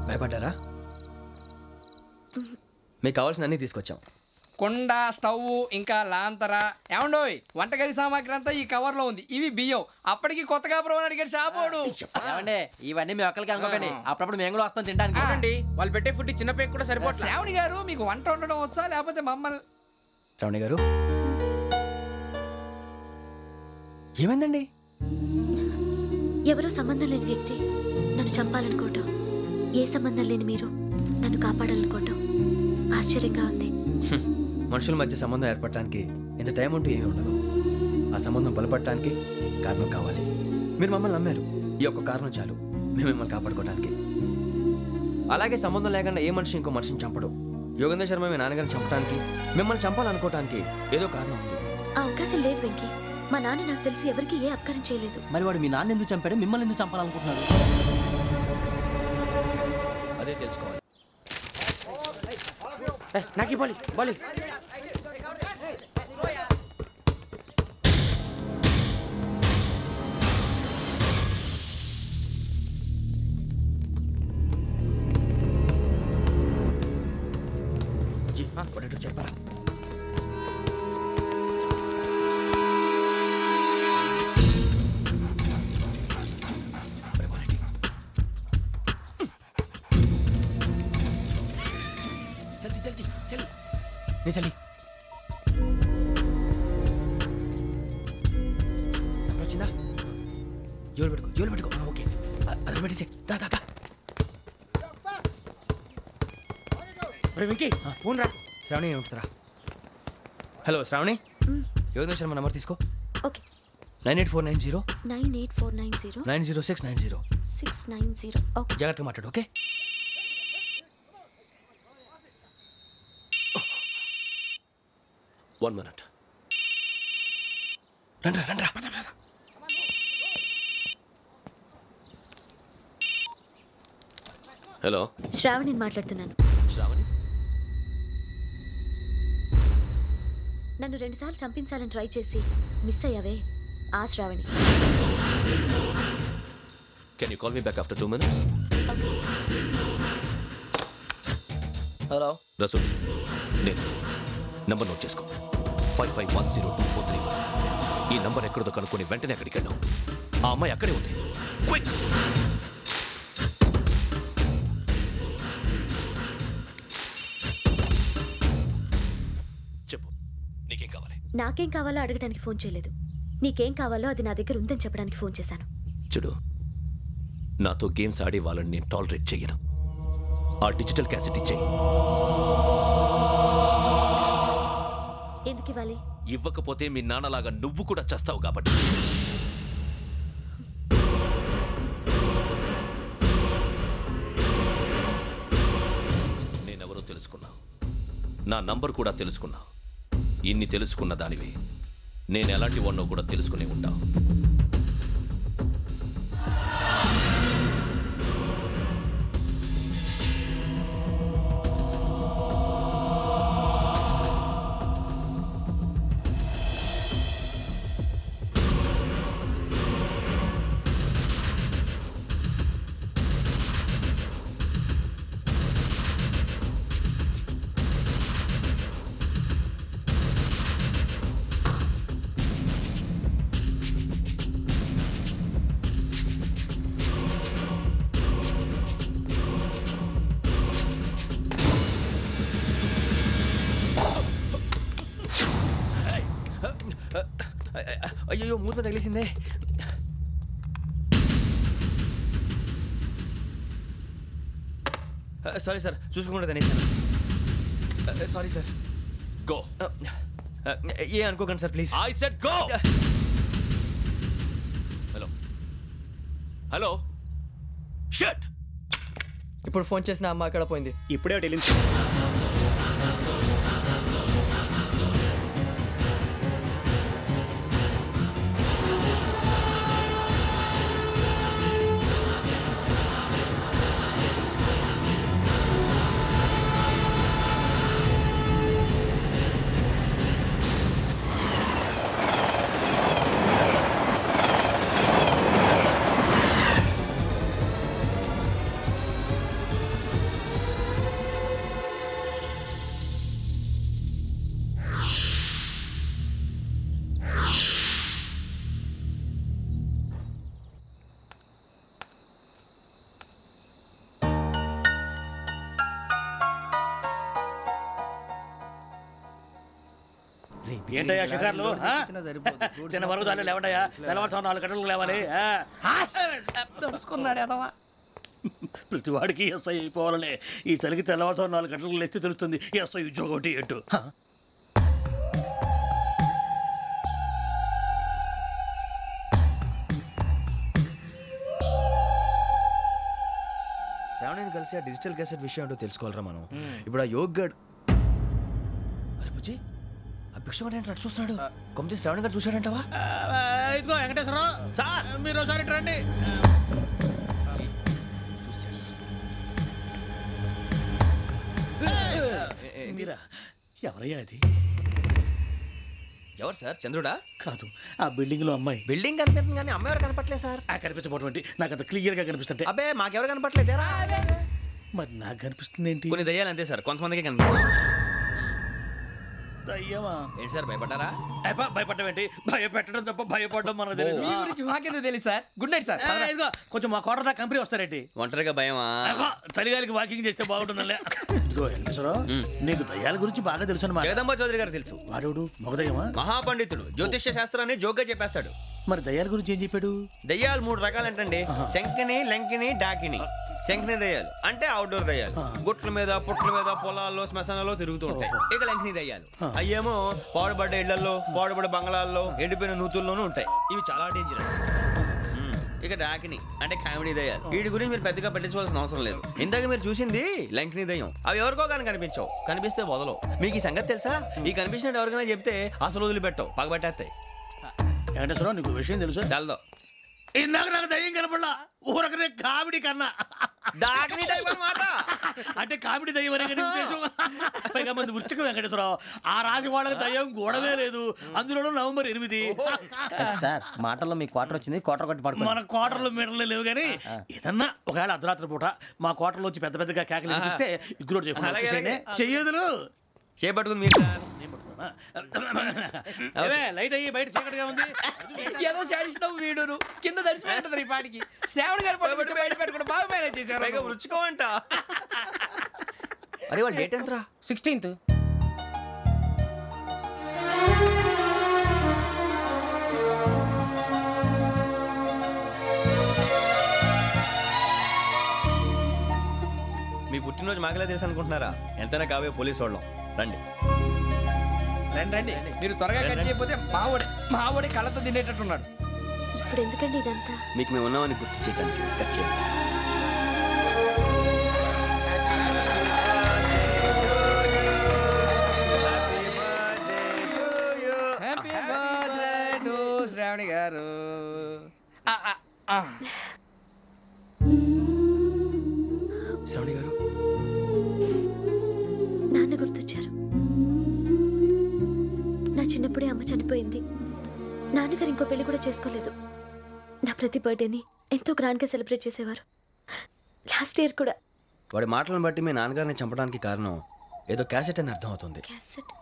భయపడ్డారా? మీకు కావాల్సిన అన్ని తీసుకొచ్చాం. కుండ, స్టవ్, ఇంకా లాంతర. ఏమండోయ్, వంటగది సామాగ్రి అంతా ఈ కవర్ లో ఉంది. ఇవి బియ్యం. అప్పటికి కొత్తగా బ్రో అడిగాడు షాపోడు. ఇవన్నీ మీ ఒక్కరికి అనుకోకండి, అప్పుడప్పుడు మేము కూడా వస్తాం తినడానికి. వాళ్ళు పెట్టే ఫుడ్ చిన్న పేరు కూడా సరిపోతుంది. శ్రావణి గారు, మీకు వంట వండడం వచ్చా లేకపోతే మమ్మల్ని? శ్రావణి గారు ఏమైందండి? ఎవరో సంబంధం లేని వ్యక్తి నన్ను చంపాలనుకోవటం, ఏ సంబంధం లేని మీరు నన్ను కాపాడాలనుకోవటం ఆశ్చర్యంగా ఉంది. మనుషుల మధ్య సంబంధం ఏర్పడటానికి ఇంత టైం ఉంటూ ఏమీ ఉండదు. ఆ సంబంధం బలపడటానికి కారణం కావాలి. మీరు మమ్మల్ని నమ్మారు, ఈ ఒక్క కారణం చాలు మేము మిమ్మల్ని కాపాడుకోవడానికి. అలాగే సంబంధం లేకుండా ఏ మనిషి ఇంకో మనిషిని చంపడు. యోగేంద్ర శర్మ మీ నాన్నగారిని చంపడానికి, మిమ్మల్ని చంపాలనుకోవటానికి ఏదో కారణం ఉంది. ఆ అవకాశం లేదు వెంకీ. మా నాన్న నాకు తెలిసి ఎవరికి ఏ అపకారం చేయలేదు. మరి వాడు మీ నాన్న ఎందుకు చంపాడు, మిమ్మల్ని ఎందుకు చంపాలనుకుంటున్నాడు? అదే తెలుసుకోవాలి. నాకు బాలి బాలి. చెప్పరా? చలి వచ్చిందా? జోలు పెట్టుకో. ఓకే, అది పెట్టేసి వెంకీ ఫోన్ రా. శ్రావణి ఉంటుందిరా. హలో శ్రావణి, యోగేంద్ర శర్మ నంబర్ తీసుకో. ఓకే. 98490 98490 90690 690. ఓకే, జాగ్రత్తగా మాట్లాడు. Okay, One minute. రండ్రా. హలో, శ్రావణి మాట్లాడుతున్నాను. శ్రావణి, నన్ను 2 సార్లు చంపించాలని ట్రై చేసి మిస్ అయ్యావే, ఆ Shravani. can you call me back after 2 minutes? Hello Rasool, నేను నంబర్ నోట్ చేసుకో. 55102434. ఈ నంబర్ ఎక్కడదో కనుక్కొని వెంటనే అక్కడికి వెళ్ళాం. ఆ అమ్మాయి అక్కడే ఉంది. క్విక్! చెప్పు, నీకేం కావాలి? నాకేం కావాలో అడగడానికి ఫోన్ చేయలేదు. నీకేం కావాలో అది నా దగ్గర ఉందని చెప్పడానికి ఫోన్ చేశాను. చూడు, నాతో గేమ్స్ ఆడే వాళ్ళని నేను టాలరేట్ చెయ్యను. ఆ డిజిటల్ క్యాసెట్ ఇచ్చేయి. ఎందుకు ఇవ్వాలి? ఇవ్వకపోతే మీ నాన్నలాగా నువ్వు కూడా చస్తావు కాబట్టి. నేనెవరో తెలుసుకున్నా, నా నంబర్ కూడా తెలుసుకున్నా. ఇన్ని తెలుసుకున్న దానివి నేను ఎలాంటి వాడినో కూడా తెలుసుకునే ఉంటావు. అయ్యో, మూత తగిలేసిందే. సారీ సార్, చూసుకోకుండా తినేసాను. Sorry sir. గో. ఏ అనుకోకండి sir, please. I said go. Hello shut. ఇప్పుడు ఫోన్ చేసిన అమ్మ అక్కడ పోయింది. ఇప్పుడే వెళ్ళింది. ఏంటయ్యా షికార్లు చిన్న వరకు చాలు లేవండయ్యా తెల్లవారుతో 4 గంటలకు లేవాలి తెలుసుకున్నాడు ఎదవా. ప్రతి వాడికి ఎస్ఐ అయిపోవాలనే ఈ చలికి తెల్లవారుతో 4 గంటలకు లేస్తే తెలుస్తుంది ఎస్ఐ ఉద్యోగం ఒకటి ఏంటో. శ్రావణిని కలిసి ఆ డిజిటల్ క్యాసెట్ విషయం ఏంటో తెలుసుకోవాలరా మనం. ఇప్పుడు ఆ యోగ్ గడ్ అరే బుజ్జి ఆ భిక్షం అంటే అటు చూస్తున్నాడు. కొమ్మతి శ్రావణి గారు చూశాడంటవా? ఇదిగో వెంకటేశ్వరరావు సార్ మీరు ఒకసారి రండి. మీరా ఎవరయ్యా అది? ఎవరు సార్? చంద్రుడా? కాదు ఆ బిల్డింగ్ లో అమ్మాయి. బిల్డింగ్ కనిపిస్తుంది కానీ అమ్మాయి ఎవరు కనపట్లేదు సార్. కనిపించబోటువంటి నాకు అంత క్లియర్ గా కనిపిస్తుంటే. అబ్బే మాకెవరు కనపట్లేదేరా? మరి నాకు కనిపిస్తుంది ఏంటి? కొన్ని దయ్యాలు అంతే సార్, కొంతమందికి కనిపిస్తుంది. దయ్యమా? ఏంటి సార్ భయపడ్డారా? భయపడడం ఏంటి? భయపెట్టడం తప్ప భయపడడం మనకు తెలియదు. మీ గురించి మాకెందుకు తెలుసు సార్. Good night sir. ఇదిగో కొంచెం మా కోట దాకా కంపెనీ వస్తారేంటి? ఒంటరిగా భయమా? చలిగాలికి వాకింగ్ చేస్తే బాగుంటుందిలే. ఇదిగో వెంకటేశ్వరరావు నీకు దయ్యాల గురించి బాగా తెలుసు అన్నమాట. జగదంబ చౌదరి గారు తెలుసు. వాడు మగదయ్యమా? మహాపండితుడు, జ్యోతిష్య శాస్త్రాన్ని జోగ్గా చెప్పేస్తాడు. మరి దయ్యాల గురించి ఏం చెప్పాడు? దయ్యాలు 3 రకాలంటండి. శంకిని, లంకిని, డాకిని. శంకిని దయ్యాలు అంటే అవుట్డోర్ దయ్యాలు, గుట్ల మీద పుట్ల మీద పొలాల్లో శ్మశానాల్లో తిరుగుతూ ఉంటాయి. ఇక లంకిని దయ్యాలు అయ్యేమో పాడుబడ్డ ఇళ్లలో, పాడుబడ్డ బంగ్లాల్లో, ఎండిపోయిన నూతుల్లోనూ ఉంటాయి. ఇవి చాలా డేంజరస్. ఇక డాకిని అంటే కామెడీ దయ్యాలు. వీటి గురించి మీరు పెద్దగా పట్టించుకోవాల్సిన అవసరం లేదు. ఇందాక మీరు చూసింది లంకిని దయ్యం. అవి ఎవరికో కానీ కనిపించవు, కనిపిస్తే వదలవు. మీకు ఈ సంగతి తెలుసా? ఈ కనిపించినట్టు ఎవరికైనా చెప్తే అసలు వదిలిపెట్టవు, పగబట్టేస్తాయి. వెంకటేశ్వరరావు నీకు విషయం తెలుసు? తెల్దో. ఇందాక నాకు దయ్యం కనపడలా, ఊరకనే కామెడీ కన్నా. డాకిని టైప్ అన్నమాట. అంటే కామెడీ దయ్యం అనే ఉద్దేశం. పైగా మంది ఉచ్చకం వెంకటేశ్వరరావు. ఆ రాజు వాళ్ళకి దయ్యం గోడవే లేదు, అందులోనూ నవంబర్ 8. సార్ మాటల్లో మీ క్వార్టర్ వచ్చింది, క్వార్టర్ కొట్టి పడుకో. మన క్వార్టర్లో మీటర్లు లేవు కానీ ఏదన్నా ఒకవేళ అర్ధరాత్రి పూట మా క్వార్టర్లో వచ్చి పెద్ద పెద్దగా కేకలు వినిపిస్తే ఇగ్గురు చెయ్యదులు చేపట్టుకుంది మీరు సార్. లైట్ అయ్యి బయట చీకటిగా ఉంది. ఏదో శాడిస్తావు వీడును కింద దర్శనం ఈ పాటికి. శ్రావణ్ గారు పట్టుబట్టి బయట పెట్టుకుంటే బాగా మేనేజ్ చేశారు. పైగా రుచుకోమంట. అరే వాళ్ళ డేట్ ఎంతరా? 16th. మీ పుట్టినరోజు మాకలే తెలుసు అనుకుంటున్నారా? ఎంతైనా కావే పోలీసు వాళ్ళం. రండి రండి. మీరు త్వరగా కట్ చేయకపోతే మావడి కళ్ళతో తినేటట్టున్నాడు. ఇప్పుడు ఎందుకండి ఇదంతా? మీకు మేము ఉన్నామని గుర్తు చేయడానికి కట్ చేయండి. హ్యాపీ బర్త్డే టు శ్రావణి గారు. శ్రావణి గారు నాన్న గుర్తొచ్చారు. నా చిన్నప్పుడే అమ్మ చనిపోయింది. నాన్నగారు ఇంకో పెళ్లి కూడా చేసుకోలేదు. నా ప్రతి బర్త్డేని ఎంతో గ్రాండ్ గా సెలబ్రేట్ చేసేవారు. లాస్ట్ ఇయర్ కూడా. వాడి మాటలను బట్టి మీ నాన్నగారిని చంపడానికి కారణం ఏదో క్యాసెట్ అని అర్థం అవుతుంది. క్యాసెట్?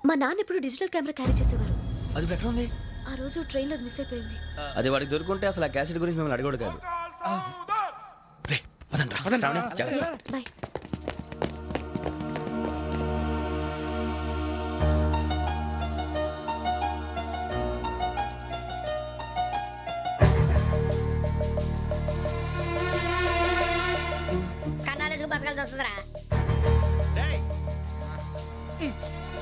మా నాన్న ఎప్పుడు డిజిటల్ కెమెరా క్యారీ చేసేవారు. అది ఇప్పుడు ఎక్కడ ఉంది? ఆ రోజు ట్రైన్ లో మిస్ అయిపోయింది. అది వాడికి దొరుకుంటే అసలు ఆ క్యాసెట్ గురించి మిమ్మల్ని అడగడు కాదు. రే, పదండ్రా. శ్రావణి, జాగ్రత్త. బాయ్.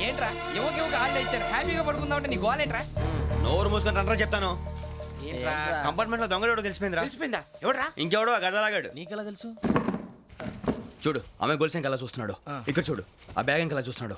ఏంట్రా యువక ఆళ్ళు ఇచ్చారు, హ్యాపీగా పడుకుందాం అంటే నీ గోలేంట్రా? నోరు మూసుకొని రండ్రా చెప్తాను. ఏంట్రా కంపార్ట్మెంట్ లో దొంగడు తెలిసిపోయిందిరా. తెలిసిపోయిందా? ఎవడ్రా? ఇంకెవడో ఆ గదలాగాడు. నీకెలా తెలుసు? చూడు ఆమె గొలుసు ఇంకలా చూస్తున్నాడు. ఇక్కడ చూడు ఆ బ్యాగ్ ఇంకలా చూస్తున్నాడు.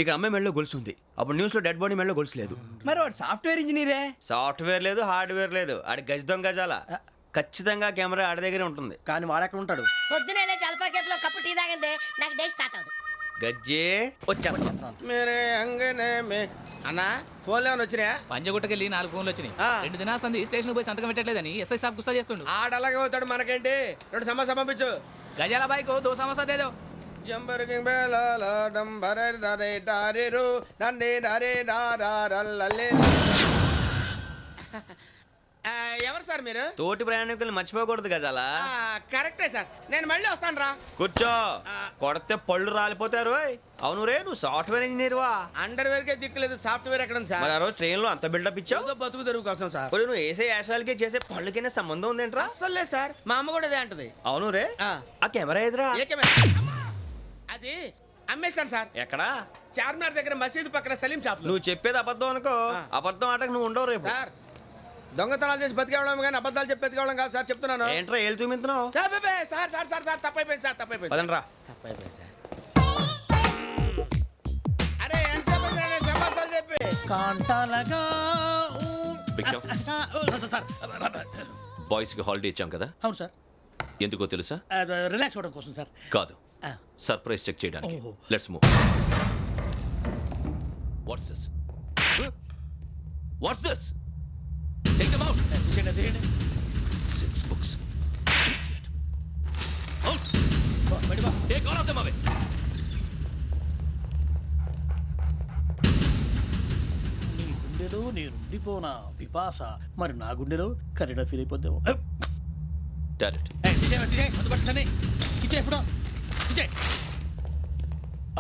ఇక్కడ అమ్మాయి మెడలో గొలుసు ఉంది. అప్పుడు న్యూస్ లో డెడ్ బాడీ మెడలో గొలుసు లేదు. మరి వాడు సాఫ్ట్వేర్ ఇంజనీరే. సాఫ్ట్వేర్ లేదు, హార్డ్వేర్ లేదు. ఆడి గజ దొంగ గజాల. ఖచ్చితంగా కెమెరా ఆడి దగ్గరే ఉంటుంది. కానీ వాడెక్కడ ఉంటాడు? పొద్దునే జలపా కేఫ్లో కప్పు టీ తాగండి, నాకు డే స్టార్ట్ అవుతుంది. గజ్జే వచ్చా. అన్నా ఫోన్లో వచ్చినా పంజగుట్టకెళ్ళి 4 ఫోన్లు వచ్చినాయి. 2 దినాల సంది స్టేషన్ పోయి సంతకం పెట్టలేదని ఎస్ఐ సాబ్ గుస్తా చేస్తుండు. ఆడలాగే పోతాడు, మనకేంటి? 2 సమస్య పంపించు. గజాల బైక్ 2 సమస్య దేదో. జంబరకింగ్ బేలాల డంబరే డరే డారిరు నన్నే డరే డారల్లలే. ఎవరు సార్ మీరు? తోటి ప్రయాణికుల్ని మర్చిపోకూడదు గజాల. కరెక్టే సార్, నేను మళ్ళీ వస్తాను రా. కూర్చో, కొడితే పళ్ళు రాలిపోతారు. అవును రే, నువ్వు సాఫ్ట్వేర్ ఇంజనీర్ వా? అండర్వేర్ కే దిక్కులేదు, సాఫ్ట్వేర్ ఎక్కడ ఉంది సార్? మరి ఆ రోజు ట్రైన్ లో అంత బిల్డప్ ఇచ్చావు. బతుకు తెరుగు కోసం సార్. మరి నువ్వు వేసే యాశాలకి చేసే పళ్ళకైనా సంబంధం ఉందేంట్రా? అస్సలు లేదు సార్, మా అమ్మ కూడా అదే అంటది. అవును రే, ఆ కెమెరా ఎదురా? ఏ కెమెరా? అది అమ్మేశాను సార్. ఎక్కడా? చార్మినార్ దగ్గర మసీదు పక్కన సలీం షాప్. నువ్వు చెప్పేది అబద్ధం అనుకో. అబద్ధం ఆటకు నువ్వు ఉండవు రేపు. సార్ దొంగతనాలు చేసి బతికేవడం కానీ అబద్ధాలు చెప్పి బతికేవడం కాదు సార్, చెప్తున్నాను. ఏంట్రా ఏళ్ళు చూపించున్నావు? Sir sir sir sir sir తప్పైపోయింది సార్, తప్పైపోయింది. పదండ్రా. తప్పైపోయింది సార్. అరే ఎంతసేపు సమాసాలు చెప్పి కాంటాలగా భిక్షం, బాయ్స్ కి హాలిడే ఇచ్చాం కదా, అవును సార్. ఎందుకో తెలుసా? రిలాక్స్ అవ్వడం కోసం సార్. కాదు, సర్ప్రైజ్ చెక్ చేయడానికి. ఓహో. Let's move. What's this? What's this? Take them out. తీయండి. 6 books. Out. Take all of them away. నీ గుండెలో నేనుండిపోనా పిపాస, మరి నా గుండెలో కరీడా ఫీల్ అయిపోద్దాము. Direct.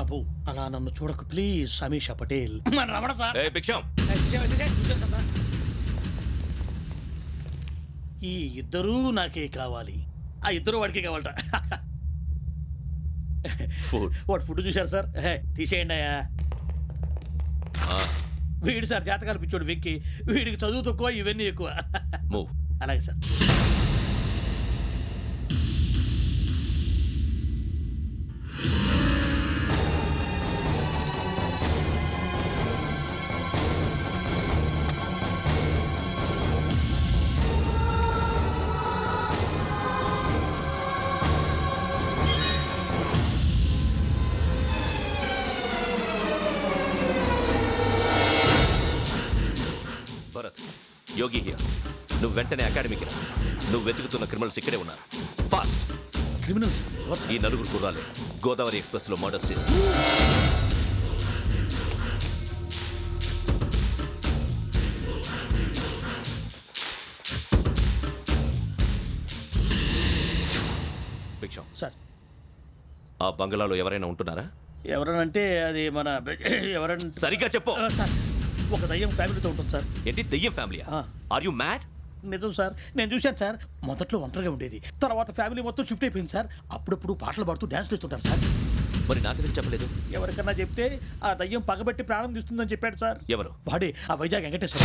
అబ్బో అలా నన్ను చూడకు ప్లీజ్, సమీషా పటేల్. మన రమణ సార్. Hey, భిక్షం. ఈ ఇద్దరూ నాకే కావాలి, ఆ ఇద్దరు వాడికే కావాలట. Food. వాడు ఫుడ్ చూశారు సార్. తీసేయండి అయ్యా. వీడు సార్ జాతకాలు పిచ్చోడు వెక్కి, వీడికి చదువు తక్కువ ఇవన్నీ ఎక్కువ. Move. అలాగే సార్. Bharat, Yogi here. నువ్వు వెంటనే అకాడమీకి రా. నువ్వు వెతుకుతున్న క్రిమినల్స్ ఇక్కడే ఉన్నారు. ఫాస్ట్. క్రిమినల్స్ ఈ నలుగురు కుర్రాలే గోదావరి ఎక్స్ప్రెస్ లో మర్డర్స్ చేసి. భిక్షం సార్. ఆ బంగ్లాలో ఎవరైనా ఉంటున్నారా? ఎవరనంటే అది మన ఎవరంటే సరిగ్గా చెప్పు. సార్ ఒక దయ్యం ఫ్యామిలీతో ఉంటుంది సార్. ఏంటి దెయ్యం ఫ్యామిలీ? Are you mad? నిజం సార్, నేను చూశాను సార్. మొదట్లో ఒంటరిగా ఉండేది, తర్వాత ఫ్యామిలీ మొత్తం షిఫ్ట్ అయిపోయింది సార్. అప్పుడప్పుడు పాటలు పాడుతూ డాన్స్ చేస్తుంటారు సార్. మరి నాకెందుకు చెప్పలేదు? ఎవరికన్నా చెప్తే ఆ దయ్యం పగబెట్టి ప్రాణం తీస్తుందని చెప్పాడు సార్. ఎవరు? వాడే, ఆ వైజాగ్ వెంకటేశ్వర.